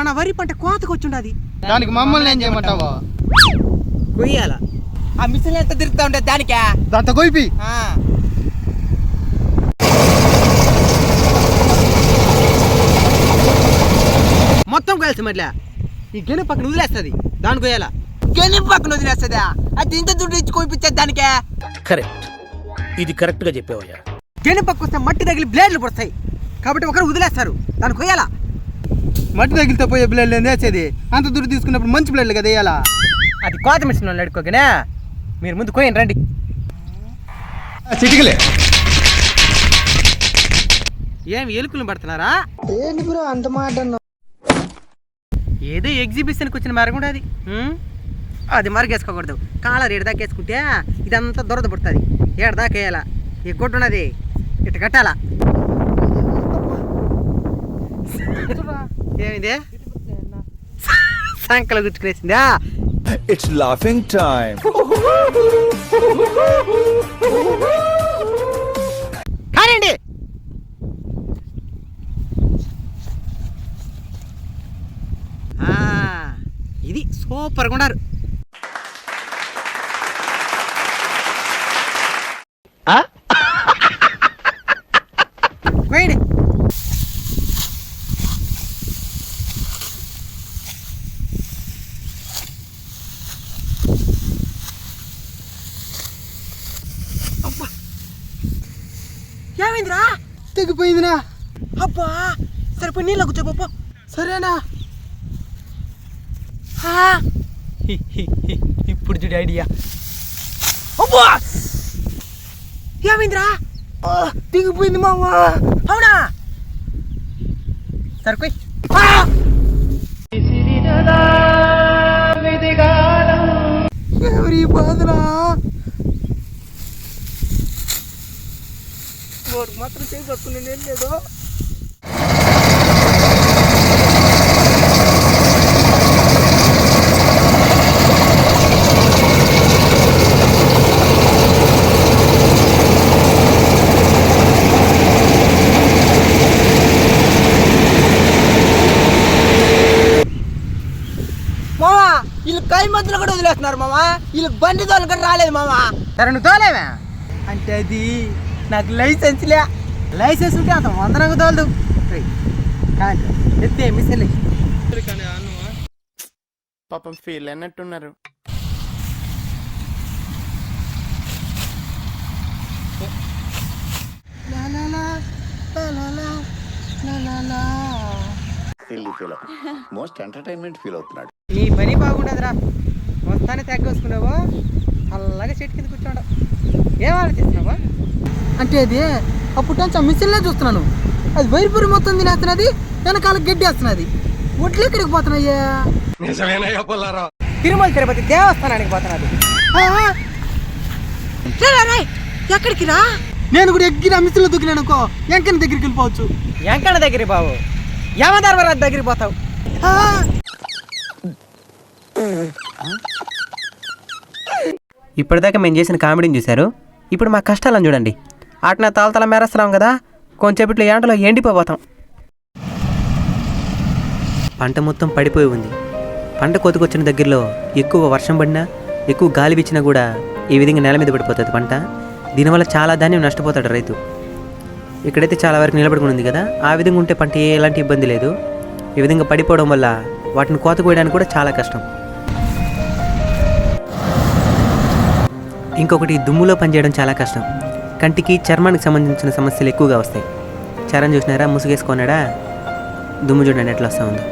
మన వరి పంట కోతకు వచ్చుండది. దానికి మమ్మల్ని ఏం చేయమంటావా? కొయ్యాల. ఆ మిషన్ ఎంత తిరుగుతా ఉంటది దానికే. దాంతో కొయ్యి. మొత్తం కొయాల్సి మళ్ళీ ఈ గెను పక్కన వదిలేస్తుంది. దాని కొయ్యాల. గెను పక్కన వదిలేస్తుందా? అది ఇంత దుడ్డు ఇచ్చి కొయిపించేది దానికే. కరెక్ట్, ఇది కరెక్ట్ గా చెప్పావయ్యా. గెను పక్క వస్తే మట్టి తగిలి బ్లేడ్లు పడతాయి కాబట్టి ఒకరు వదిలేస్తారు. దాన్ని కొయ్యాలా. మట్టి తగిలితే పోయే బ్లేడ్లు ఏం వేసేది? అంత దుడ్డు తీసుకున్నప్పుడు మంచి బ్లేడ్లు కదా వేయాలా? అది కోత మిషన్ వాళ్ళు అడుక్కోగానే మీరు ముందు కొయ్యండి రండి. చిటికలే ఏమి ఎలుకలు పడుతున్నారా? ఏంటి బ్రో అంత మాట? ఏదో ఎగ్జిబిషన్కి వచ్చిన మరగుండా అది. అది మరగేసుకోకూడదు. కాలర్ ఏడు దాకా వేసుకుంటే ఇదంతా దొరద పుడుతుంది. ఏడు దాకా వేయాలా. ఈ గుడ్డ ఉన్నది ఇటు కట్టాలా. ఏమిది సంకల గుచ్చుకునేసిందా? It's laughing time. కానివ్వండి. ఇది సూపర్గా ఉన్నారు. పోయండి. ఏమైందిరా? తెగిపోయిందినా? అబ్బా సరిపోయి నీళ్ళు కూర్చోపో. సరేనా? ఇప్పుడు చూడు ఐడియా. అబ్బా ఏమైందిరా? తెగిపోయింది మావా. అవునా? సరిపోయి ఎవరి బాధరా? వాడు మాత్రం చేసి పట్టుకుని నేను లేదు. మామా వీళ్ళు కై మధ్యలో కూడా వదిలేస్తున్నారు మామా. వీళ్ళు బండి తోలు కూడా రాలేదు మామా. సరే నువ్వు తోలేవా అంటే అది నాకు లైసెన్స్లే. లైసెన్స్ ఉంటే అంత వందనంగా తోలదు. కానీ ఎత్తే మిస్సెల్ పాపం ఫీల్ అన్నట్టున్నారు. మోస్ట్ ఎంటర్టైన్మెంట్ ఫీల్ అవుతున్నాడు. నీ పని బాగుండదురా. మొత్తాన్ని తగ్గొసుకున్నావో అలాగే చెట్టు కింద కూర్చోండు. ఏం ఆలోచిస్తున్నావా? అంటే అది అప్పుడు నుంచి మిషన్లే చూస్తున్నాను. అది వైర్పూరి మొత్తం తినేస్తున్నది, వెనకాల గడ్డి వేస్తున్నది. ఒట్లు ఎక్కడికి పోతున్నాయ్యా? తిరుమల తిరుపతి దేవస్థానానికి పోతున్నది. ఎక్కడికి రా? నేను కూడా ఎగ్గిన మిషన్లో దూకినాను అనుకో, ఎంకన్న దగ్గరికి వెళ్ళిపోవచ్చు. ఎంకన్న దగ్గరికి బావు, యమధర్మరాజు దగ్గరికి పోతావు. ఇప్పటిదాకా మేము చేసిన కామెడీని చూశారు. ఇప్పుడు మా కష్టాలను చూడండి. అట్లా తల మేరేస్తున్నాం కదా, కొంచెంసేపట్లో ఏంటలో ఎండిపోతాం. పంట మొత్తం పడిపోయి ఉంది. పంట కోతకొచ్చిన దగ్గరలో ఎక్కువ వర్షం పడినా, ఎక్కువ గాలి వీచినా కూడా ఈ విధంగా నేల మీద పడిపోతుంది పంట. దీనివల్ల చాలా ధాన్యం నష్టపోతాడు రైతు. ఇక్కడైతే చాలా వరకు నిలబడుకుని ఉంది కదా, ఆ విధంగా ఉంటే పంట ఎలాంటి ఇబ్బంది లేదు. ఈ విధంగా పడిపోవడం వల్ల వాటిని కోత కోయడానికి కూడా చాలా కష్టం. ఇంకొకటి దుమ్ములో పనిచేయడం చాలా కష్టం. కంటికి చర్మానికి సంబంధించిన సమస్యలు ఎక్కువగా వస్తాయి. చర్మం చూసినారా, ముసుగేసుకున్నాడా, దుమ్ము చూడండి ఎట్లా వస్తూ ఉందో.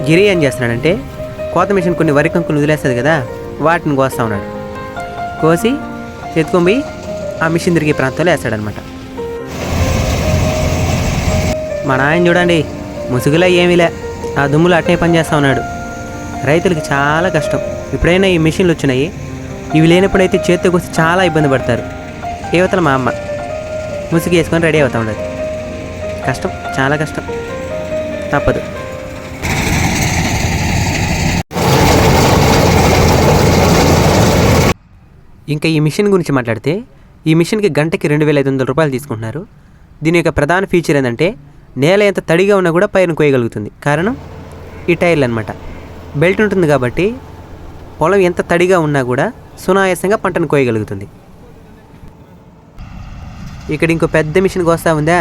గిరి ఏం చేస్తున్నాడంటే, కోత మిషన్ కొన్ని వరి కంకులు వదిలేస్తుంది కదా, వాటిని కోస్తూ ఉన్నాడు. కోసి ఎత్తుకొని ఆ మిషన్ తిరిగే ప్రాంతంలో వేస్తాడనమాట. మా నాయన చూడండి, ముసుగులా ఏమీలే, ఆ దుమ్ములు అట్నే పనిచేస్తూ ఉన్నాడు. రైతులకి చాలా కష్టం. ఇప్పుడైనా ఈ మిషన్లు వచ్చినాయి, ఇవి లేనప్పుడైతే చేతితో కోసి చాలా ఇబ్బంది పడతారు. యువతల మా అమ్మ ముసుగు వేసుకొని రెడీ అవుతూ ఉండదు. కష్టం, చాలా కష్టం, తప్పదు. ఇంకా ఈ మిషన్ గురించి మాట్లాడితే, ఈ మిషన్కి గంటకి 2,500 రూపాయలు తీసుకుంటున్నారు. దీని యొక్క ప్రధాన ఫీచర్ ఏంటంటే నేల ఎంత తడిగా ఉన్నా కూడా పైరును కోయగలుగుతుంది. కారణం ఈ టైర్లు అనమాట. బెల్ట్ ఉంటుంది కాబట్టి పొలం ఎంత తడిగా ఉన్నా కూడా సునాయాసంగా పంటను కోయగలుగుతుంది. ఇక్కడ ఇంకో పెద్ద మిషన్ కోస్తా ఉందా,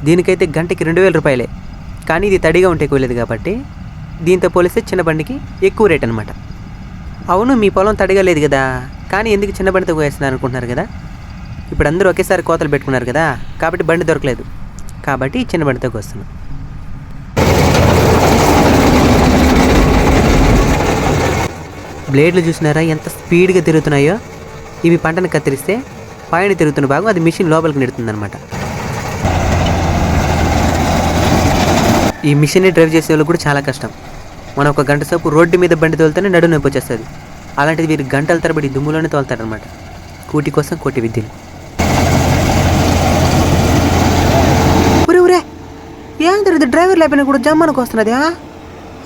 దీనికైతే గంటకి 2,000 రూపాయలే. కానీ ఇది తడిగా ఉంటే కోయలేదు కాబట్టి దీంతో పోలిస్తే చిన్న బండికి ఎక్కువ రేట్ అనమాట. అవును, మీ పొలం తడిగా లేదు కదా, కానీ ఎందుకు చిన్న బండితో కోయేస్తున్నారు అనుకుంటున్నారు కదా. ఇప్పుడు అందరూ ఒకేసారి కోతలు పెట్టుకున్నారు కదా, కాబట్టి బండి దొరకలేదు, కాబట్టి చిన్న బండితో కోస్తున్నాం. బ్లేడ్లు చూసినారా ఎంత స్పీడ్గా తిరుగుతున్నాయో. ఇవి పంటను కత్తిరిస్తే పైన తిరుగుతున్న భాగం అది మిషన్ లోపలికి నెడుతుందన్నమాట. ఈ మిషన్ని డ్రైవ్ చేసే వాళ్ళు కూడా చాలా కష్టం. మనం ఒక గంట సేపు రోడ్డు మీద బండి తోలుతూనే నడుము నొప్పి వచ్చేస్తుంది. అలాంటిది వీరు గంటల తరబడి దుమ్ములోనే తోలుతారనమాట. కూటి కోసం కోటి విద్యలు. ఊరే ఊరే ఏం తెలియదు, డ్రైవర్ లేకపోయినా కూడా జమ్మనకు వస్తున్నది.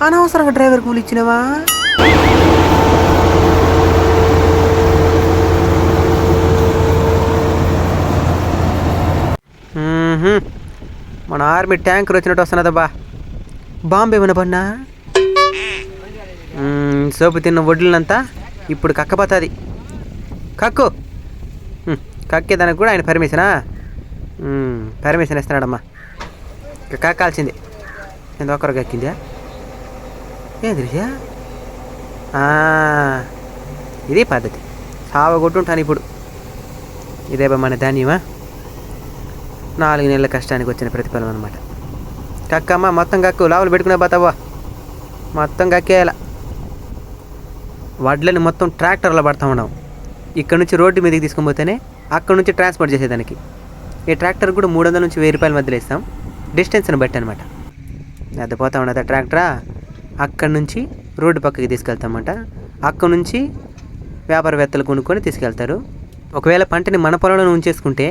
అనవసరంగా డ్రైవర్ కూలి ఇచ్చినవా? మన ఆర్మీ ట్యాంకర్ వచ్చినట్టు వస్తున్నదబ్బా. బాంబు ఏమైనా పడినా సోపు తిన్న వడ్లంతా ఇప్పుడు కక్కపోతుంది. కక్కు కక్కేదానికి కూడా ఆయన పర్మిషనా? పర్మిషన్ ఇస్తున్నాడమ్మా. కక్కాల్సిందే. ఎంత ఒక్కరు కక్కిందా? ఏం తెలిసా? ఇది పద్ధతి. సావ కొట్టుంటాను ఇప్పుడు. ఇదేబా మన ధాన్యమా, 4 నెలల కష్టానికి వచ్చిన ప్రతిఫలం అనమాట. కక్కమ్మ మొత్తం కక్కు, లోపల పెట్టుకునే పోతావా? మొత్తం కక్కేయాల. వడ్లని మొత్తం ట్రాక్టర్లో పడతా ఉన్నాం. ఇక్కడ నుంచి రోడ్డు మీదకి తీసుకొని పోతేనే అక్కడ నుంచి ట్రాన్స్పోర్ట్ చేసేదానికి. ఈ ట్రాక్టర్ కూడా 300 నుంచి 1000 రూపాయల మధ్యలో ఇస్తాం, డిస్టెన్స్ని బట్టి అనమాట. అది పోతా ఉన్నది ట్రాక్టరా. అక్కడి నుంచి రోడ్డు పక్కకి తీసుకెళ్తామంట. అక్కడ నుంచి వ్యాపారవేత్తలు కొనుక్కొని తీసుకెళ్తారు. ఒకవేళ పంటని మన పొలంలో ఉంచేసుకుంటే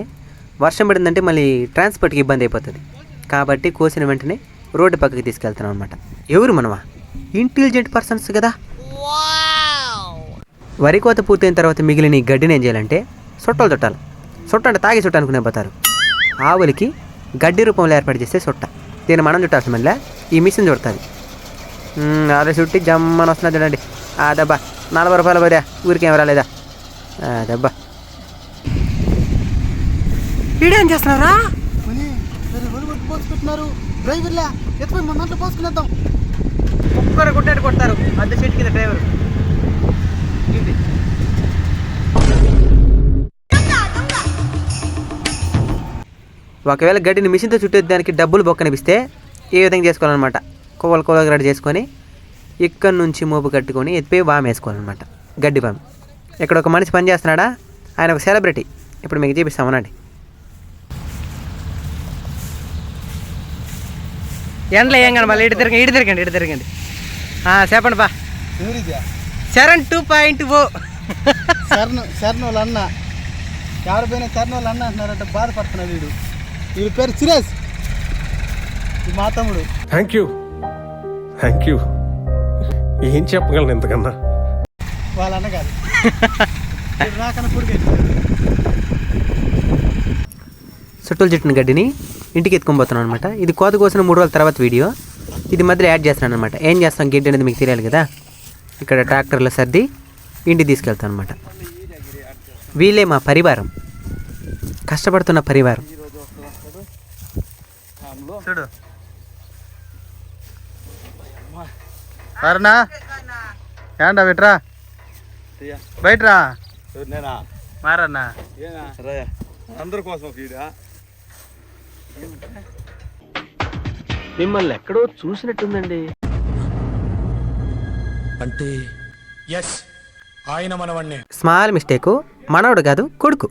వర్షం పడిందంటే మళ్ళీ ట్రాన్స్పోర్ట్కి ఇబ్బంది అయిపోతుంది. కాబట్టి కోసిన వెంటనే రోడ్డు పక్కకి తీసుకెళ్తున్నాం అనమాట. ఎవరు మనమా? ఇంటెలిజెంట్ పర్సన్స్ కదా. వరి కోత పూర్తయిన తర్వాత మిగిలిన ఈ గడ్డిని ఏం చేయాలంటే సొట్టలు చుట్టాలి. సొట్ట అంటే తాగి చుట్ట అనుకునే పోతారు. ఆవులకి గడ్డి రూపంలో ఏర్పాటు చేస్తే సొట్ట. దీన్ని మనం చుట్టాల్సిన మళ్ళీ ఈ మిషన్ చుడుతుంది. అదే చుట్టి జమ్మని వస్తున్నది చూడండి. దబ్బా 40 రూపాయలు పోదా, ఊరికేం రాలేదా? దబ్బా వీడేం చేస్తున్నారా? పోసుకుంటున్నారు డ్రైవర్లా. ఎత్తుకొని మన దాంట్లో పోసుకునేద్దాం. ఒక్కరు కొట్టాడు కొడతారు. అద్దె సీట్ కింద డ్రైవర్. ఒకవేళ గడ్డిని మిషన్తో చుట్టేదానికి డబ్బులు బొక్కనిపిస్తే ఏ విధంగా చేసుకోవాలన్నమాట. కొవ్వలు రెడీ చేసుకొని ఇక్కడి నుంచి మోపు కట్టుకొని ఎత్తిపోయి బామ్ వేసుకోవాలన్నమాట. గడ్డి బామ్. ఇక్కడ ఒక మనిషి పని చేస్తున్నాడా, ఆయన ఒక సెలబ్రిటీ. ఇప్పుడు మీకు చూపిస్తామనండి. ఎండలో ఏం కానీ మళ్ళీ ఇటు తిరగండి. చెప్పండి బా. శరణ్ 2.0. శరణ్ వాళ్ళ అన్న. ఎవరు పోయినా శరణ్ వాళ్ళ అన్న అంటున్నారంటే బాధపడుతున్నాడు వీడు. వీడి పేరు సురేష్, మా తమ్ముడు. Thank you. ఏం చెప్పగలను ఇంతకన్నా? వాళ్ళ అన్న కాదు, రాకన్నా పుడికే. చుట్టలు చుట్టిన గడ్డిని ఇంటికి ఎత్తుకొని అనమాట. ఇది కోత కోసిన 3 రోజుల తర్వాత వీడియో. ఇది మధ్యలో యాడ్ చేస్తున్నాను అనమాట. ఏం చేస్తాం గడ్డి అనేది మీకు తెలియాలి కదా. ఇక్కడ ట్రాక్టర్లో సర్ది ఇంటికి తీసుకెళ్తాను అనమాట. వీళ్ళే మా పరివారం, కష్టపడుతున్న పరివారం. చూడు సరేనా? ఏంటా విట్రా బయటరా మారన్నా. అందరి కోసం మిమ్మల్ని ఎక్కడో చూసినట్టుందండి. అంటే ఎస్, ఆయన మనవన్నే. స్మాల్ మిస్టేకు, మనవడు కాదు కొడుకు.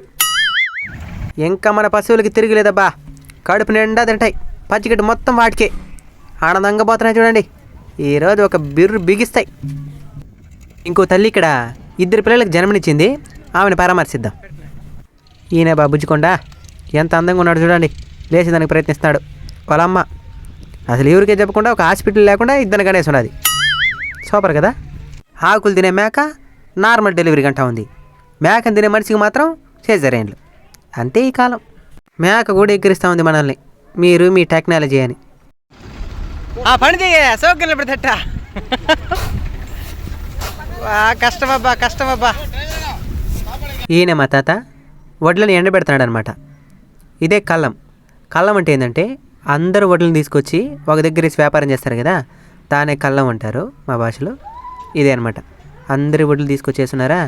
ఇంకా మన పశువులకి తిరిగిలేదబ్బా. కడుపు నిండా తింటాయి. పచ్చిగడ్డి మొత్తం వాటికే. ఆనందంగా పోతున్నాయి చూడండి. ఈరోజు ఒక బిర్రు బిగిస్తాయి. ఇంకో తల్లి ఇక్కడ 2 పిల్లలకు జన్మనిచ్చింది. ఆమెను పరామర్శిద్దాం. ఈయన బుజ్జికొండ ఎంత అందంగా ఉన్నాడు చూడండి. లేచేదానికి ప్రయత్నిస్తున్నాడు. వాళ్ళ అమ్మ అసలు ఎవరికే చెప్పకుండా ఒక హాస్పిటల్ లేకుండా 2 గణేసి ఉన్నది. సూపర్ కదా. ఆకులు తినే మేక నార్మల్ డెలివరీ గంట ఉంది. మేకను తినే మనిషికి మాత్రం సిజేరియన్లు. అంతే ఈ కాలం. మేక కూడా ఎక్కిరిస్తూ ఉంది మనల్ని, మీరు మీ టెక్నాలజీ అని. పని చేయ సౌకర్యం పెడతట. కష్టమబ్బా కష్టమబ్బా. ఈయన మా తాత వడ్లని ఎండబెడుతున్నాడు అనమాట. ఇదే కళ్ళం. కళ్ళం అంటే ఏంటంటే అందరూ వడ్లను తీసుకొచ్చి ఒక దగ్గర వేసి వ్యాపారం చేస్తారు కదా, దానే కళ్ళం అంటారు మా భాషలో. ఇదే అనమాట. అందరి వడ్లు తీసుకొచ్చేస్తున్నారా,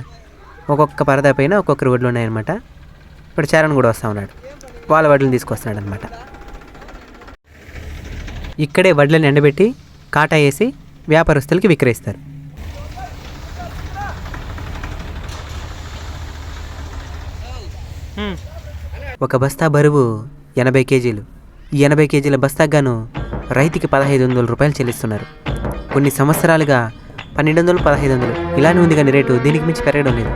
ఒక్కొక్క పరదా పైన ఒక్కొక్కరు వడ్లు ఉన్నాయన్నమాట. ఇప్పుడు చరణ్ కూడా వస్తూ ఉన్నాడు, వాళ్ళ వడ్లను తీసుకొస్తున్నాడు అనమాట. ఇక్కడే వడ్లను ఎండబెట్టి కాటా వేసి వ్యాపారస్తులకి విక్రయిస్తారు. ఒక బస్తా బరువు 80 కేజీలు. ఈ 80 కేజీల బస్తాగాను రైతుకి 1500 రూపాయలు చెల్లిస్తున్నారు. కొన్ని సంవత్సరాలుగా 1200, 1500 ఇలానే ఉంది కానీ రేటు దీనికి మించి పెరగడం లేదు.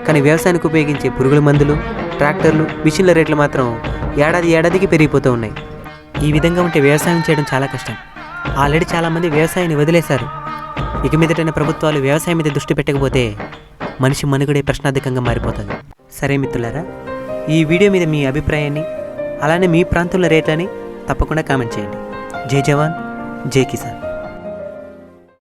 కానీ వ్యవసాయానికి ఉపయోగించే పురుగుల మందులు, ట్రాక్టర్లు, మిషన్ల రేట్లు మాత్రం ఏడాదికి పెరిగిపోతూ ఉన్నాయి. ఈ విధంగా ఉంటే వ్యవసాయం చేయడం చాలా కష్టం. ఆల్రెడీ చాలామంది వ్యవసాయాన్ని వదిలేశారు. ఇక మీదటైన ప్రభుత్వాలు వ్యవసాయం మీద దృష్టి పెట్టకపోతే మనిషి మనుగడే ప్రశ్నార్థకంగా మారిపోతుంది. సరే మిత్రులారా, ఈ వీడియో మీద మీ అభిప్రాయాన్ని, అలానే మీ ప్రాంతంలో రేట్లని తప్పకుండా కామెంట్ చేయండి. జై జవాన్, జై కిసాన్.